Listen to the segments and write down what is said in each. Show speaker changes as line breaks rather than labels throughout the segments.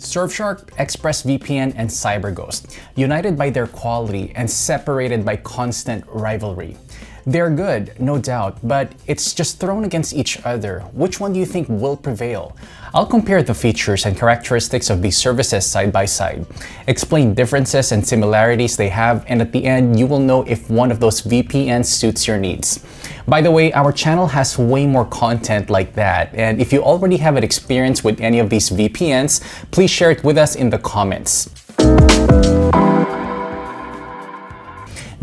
Surfshark, ExpressVPN, and CyberGhost, united by their quality and separated by constant rivalry. They're good, no doubt, but it's just thrown against each other. Which one do you think will prevail? I'll compare the features and characteristics of these services side by side, explain differences and similarities they have, and at the end, you will know if one of those VPNs suits your needs. By the way, our channel has way more content like that, and if you already have an experience with any of these VPNs, please share it with us in the comments.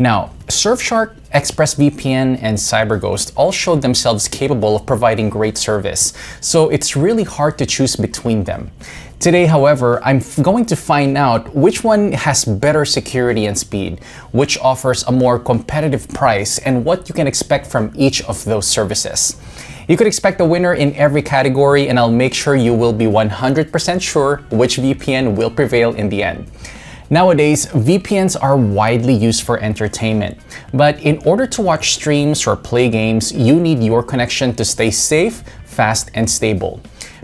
Now, Surfshark, ExpressVPN, and CyberGhost all showed themselves capable of providing great service, so it's really hard to choose between them. Today, however, I'm going to find out which one has better security and speed, which offers a more competitive price, and what you can expect from each of those services. You could expect a winner in every category, and I'll make sure you will be 100% sure which VPN will prevail in the end. Nowadays, VPNs are widely used for entertainment, but in order to watch streams or play games, you need your connection to stay safe, fast, and stable.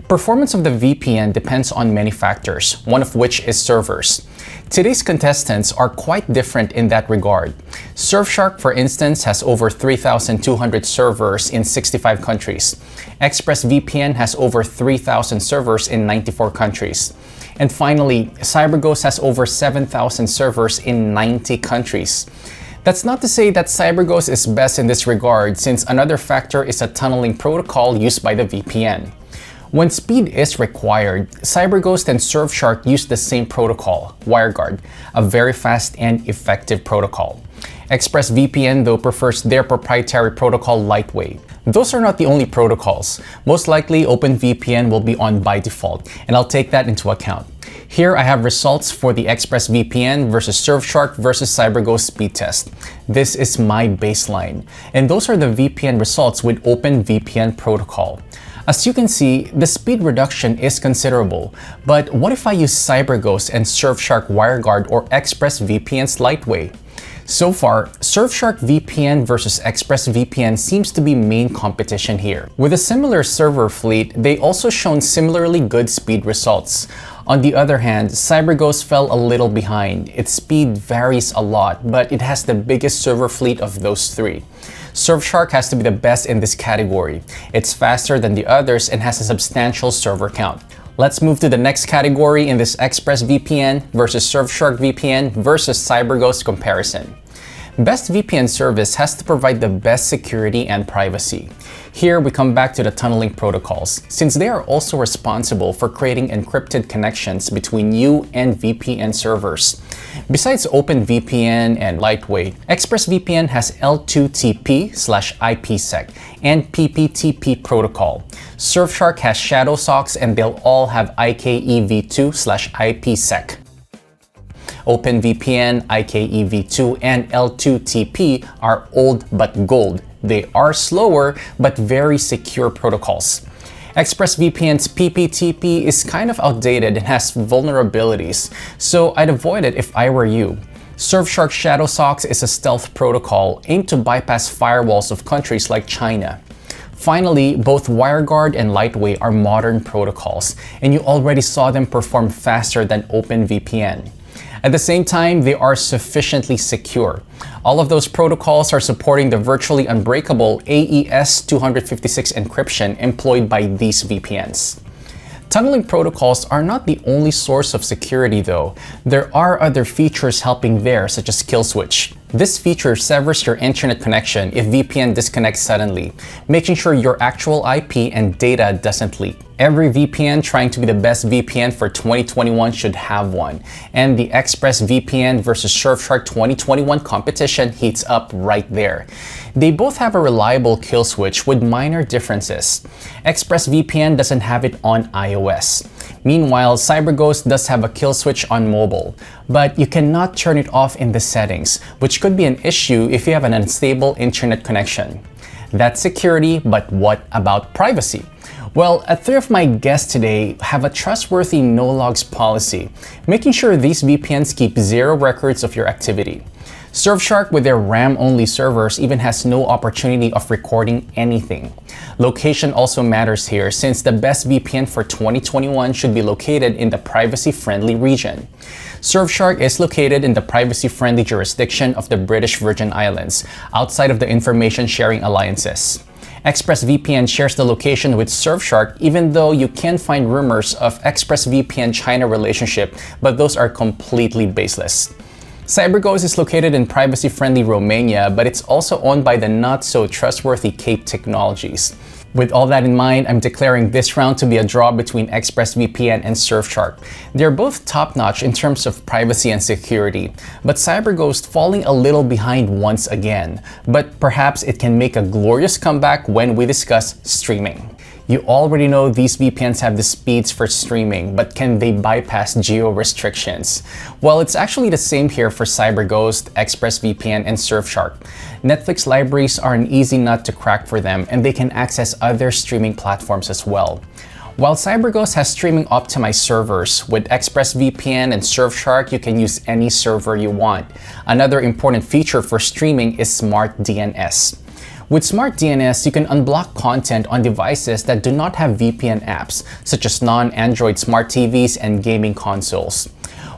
Performance of the VPN depends on many factors, one of which is servers. Today's contestants are quite different in that regard. Surfshark, for instance, has over 3,200 servers in 65 countries. ExpressVPN has over 3,000 servers in 94 countries. And finally, CyberGhost has over 7,000 servers in 90 countries. That's not to say that CyberGhost is best in this regard, since another factor is a tunneling protocol used by the VPN. When speed is required, CyberGhost and Surfshark use the same protocol, WireGuard, a very fast and effective protocol. ExpressVPN, though, prefers their proprietary protocol, Lightweight. Those are not the only protocols. Most likely, OpenVPN will be on by default, and I'll take that into account. Here I have results for the ExpressVPN versus Surfshark versus CyberGhost speed test. This is my baseline, and those are the VPN results with OpenVPN protocol. As you can see, the speed reduction is considerable, but what if I use CyberGhost and Surfshark WireGuard or ExpressVPN's Lightweight? So far, Surfshark VPN versus ExpressVPN seems to be main competition here. With a similar server fleet, they also shown similarly good speed results. On the other hand, CyberGhost fell a little behind. Its speed varies a lot, but it has the biggest server fleet of those three. Surfshark has to be the best in this category. It's faster than the others and has a substantial server count. Let's move to the next category in this ExpressVPN versus Surfshark VPN versus CyberGhost comparison. Best VPN service has to provide the best security and privacy. Here we come back to the tunneling protocols, since they are also responsible for creating encrypted connections between you and VPN servers. Besides OpenVPN and Lightweight, ExpressVPN has L2TP/IPsec and PPTP protocol. Surfshark has ShadowSocs, and they'll all have IKEv2/IPsec. OpenVPN, IKEv2, and L2TP are old but gold. They are slower but very secure protocols. ExpressVPN's PPTP is kind of outdated and has vulnerabilities, so I'd avoid it if I were you. Surfshark ShadowSocs is a stealth protocol aimed to bypass firewalls of countries like China. Finally, both WireGuard and Lightweight are modern protocols, and you already saw them perform faster than OpenVPN. At the same time, they are sufficiently secure. All of those protocols are supporting the virtually unbreakable AES-256 encryption employed by these VPNs. Tunneling protocols are not the only source of security though. There are other features helping there, such as kill switch. This feature severs your internet connection if VPN disconnects suddenly, making sure your actual IP and data doesn't leak. Every VPN trying to be the best VPN for 2021 should have one, and the ExpressVPN versus Surfshark 2021 competition heats up right there. They both have a reliable kill switch with minor differences. ExpressVPN doesn't have it on iOS. Meanwhile, CyberGhost does have a kill switch on mobile, but you cannot turn it off in the settings, which could be an issue if you have an unstable internet connection. That's security, but what about privacy? Well, three of my guests today have a trustworthy no-logs policy, making sure these VPNs keep zero records of your activity. Surfshark, with their RAM-only servers, even has no opportunity of recording anything. Location also matters here, since the best VPN for 2021 should be located in the privacy-friendly region. Surfshark is located in the privacy-friendly jurisdiction of the British Virgin Islands, outside of the information-sharing alliances. ExpressVPN shares the location with Surfshark, even though you can find rumors of ExpressVPN-China relationship, but those are completely baseless. CyberGhost is located in privacy-friendly Romania, but it's also owned by the not-so-trustworthy Cape Technologies. With all that in mind, I'm declaring this round to be a draw between ExpressVPN and Surfshark. They're both top-notch in terms of privacy and security, but CyberGhost falling a little behind once again. But perhaps it can make a glorious comeback when we discuss streaming. You already know these VPNs have the speeds for streaming, but can they bypass geo restrictions? Well, it's actually the same here for CyberGhost, ExpressVPN, and Surfshark. Netflix libraries are an easy nut to crack for them, and they can access other streaming platforms as well. While CyberGhost has streaming optimized servers, with ExpressVPN and Surfshark, you can use any server you want. Another important feature for streaming is Smart DNS. With Smart DNS, you can unblock content on devices that do not have VPN apps, such as non-Android smart TVs and gaming consoles.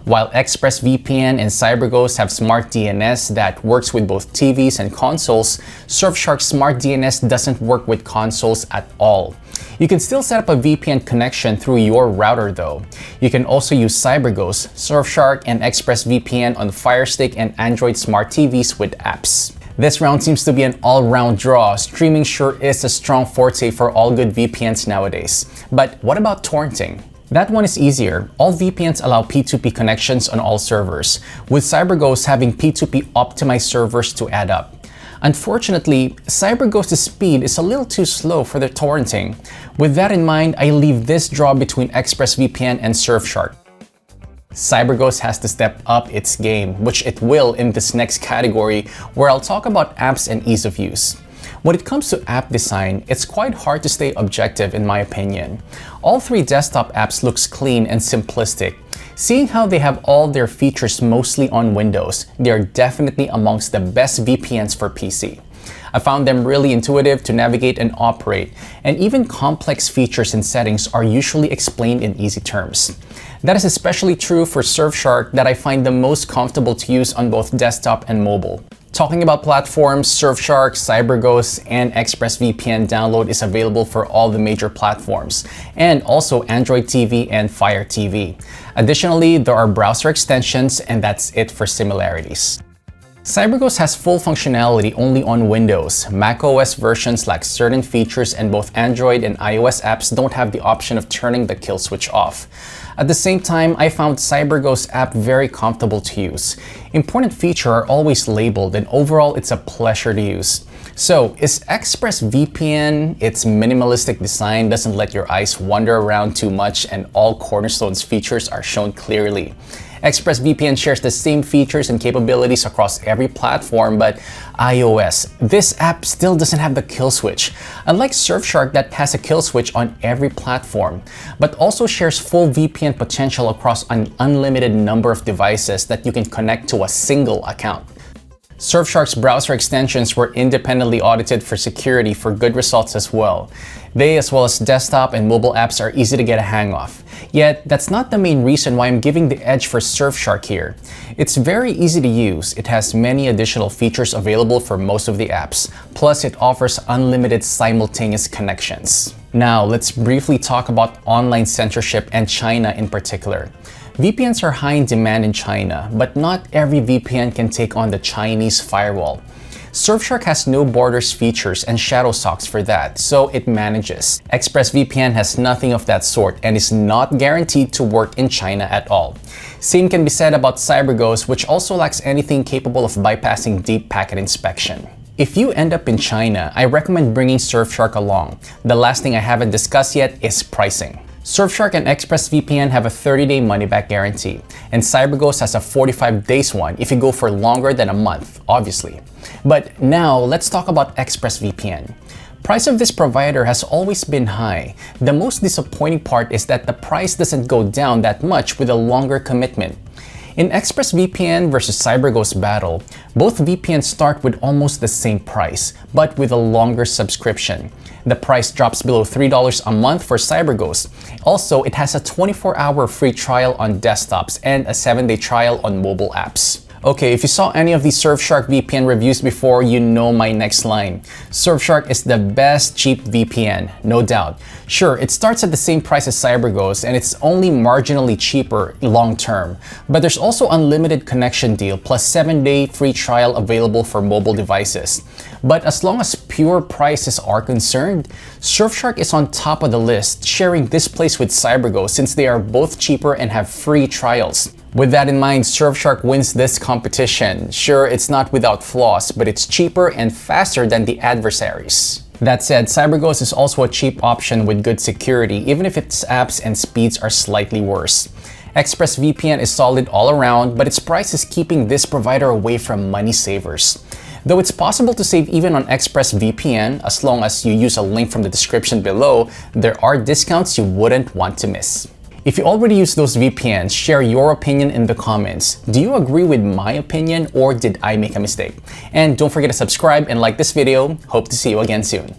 While ExpressVPN and CyberGhost have Smart DNS that works with both TVs and consoles, Surfshark's Smart DNS doesn't work with consoles at all. You can still set up a VPN connection through your router though. You can also use CyberGhost, Surfshark, and ExpressVPN on Fire Stick and Android smart TVs with apps. This round seems to be an all-round draw. Streaming sure is a strong forte for all good VPNs nowadays. But what about torrenting? That one is easier. All VPNs allow P2P connections on all servers, with CyberGhost having P2P optimized servers to add up. Unfortunately, CyberGhost's speed is a little too slow for the torrenting. With that in mind, I leave this draw between ExpressVPN and Surfshark. CyberGhost has to step up its game, which it will in this next category, where I'll talk about apps and ease of use. When it comes to app design, it's quite hard to stay objective in my opinion. All three desktop apps looks clean and simplistic. Seeing how they have all their features mostly on Windows, they are definitely amongst the best VPNs for PC. I found them really intuitive to navigate and operate, and even complex features and settings are usually explained in easy terms. That is especially true for Surfshark, that I find the most comfortable to use on both desktop and mobile. Talking about platforms, Surfshark, CyberGhost, and ExpressVPN download is available for all the major platforms, and also Android TV and Fire TV. Additionally, there are browser extensions, and that's it for similarities. CyberGhost has full functionality only on Windows. macOS versions lack certain features, and both Android and iOS apps don't have the option of turning the kill switch off. At the same time, I found CyberGhost app very comfortable to use. Important features are always labeled, and overall it's a pleasure to use. So, is ExpressVPN, its minimalistic design doesn't let your eyes wander around too much, and all Cornerstone's features are shown clearly. ExpressVPN shares the same features and capabilities across every platform, but iOS, this app still doesn't have the kill switch. Unlike Surfshark that has a kill switch on every platform, but also shares full VPN potential across an unlimited number of devices that you can connect to a single account. Surfshark's browser extensions were independently audited for security for good results as well. They, as well as desktop and mobile apps, are easy to get a hang of. Yet, that's not the main reason why I'm giving the edge for Surfshark here. It's very easy to use. It has many additional features available for most of the apps. Plus, it offers unlimited simultaneous connections. Now, let's briefly talk about online censorship and China in particular. VPNs are high in demand in China, but not every VPN can take on the Chinese firewall. Surfshark has no borders features and shadow socks for that, so it manages. ExpressVPN has nothing of that sort and is not guaranteed to work in China at all. Same can be said about CyberGhost, which also lacks anything capable of bypassing deep packet inspection. If you end up in China, I recommend bringing Surfshark along. The last thing I haven't discussed yet is pricing. Surfshark and ExpressVPN have a 30-day money-back guarantee, and CyberGhost has a 45 days one if you go for longer than a month, obviously. But now, let's talk about ExpressVPN. Price of this provider has always been high. The most disappointing part is that the price doesn't go down that much with a longer commitment. In ExpressVPN versus CyberGhost battle, both VPNs start with almost the same price, but with a longer subscription. The price drops below $3 a month for CyberGhost. Also, it has a 24-hour free trial on desktops and a 7-day trial on mobile apps. Okay, if you saw any of these Surfshark VPN reviews before, you know my next line. Surfshark is the best cheap VPN, no doubt. Sure, it starts at the same price as CyberGhost and it's only marginally cheaper long term. But there's also unlimited connection deal plus 7-day free trial available for mobile devices. But as long as pure prices are concerned, Surfshark is on top of the list, sharing this place with CyberGhost since they are both cheaper and have free trials. With that in mind, Surfshark wins this competition. Sure, it's not without flaws, but it's cheaper and faster than the adversaries. That said, CyberGhost is also a cheap option with good security, even if its apps and speeds are slightly worse. ExpressVPN is solid all around, but its price is keeping this provider away from money savers. Though it's possible to save even on ExpressVPN, as long as you use a link from the description below, there are discounts you wouldn't want to miss. If you already use those VPNs, share your opinion in the comments. Do you agree with my opinion or did I make a mistake? And don't forget to subscribe and like this video. Hope to see you again soon.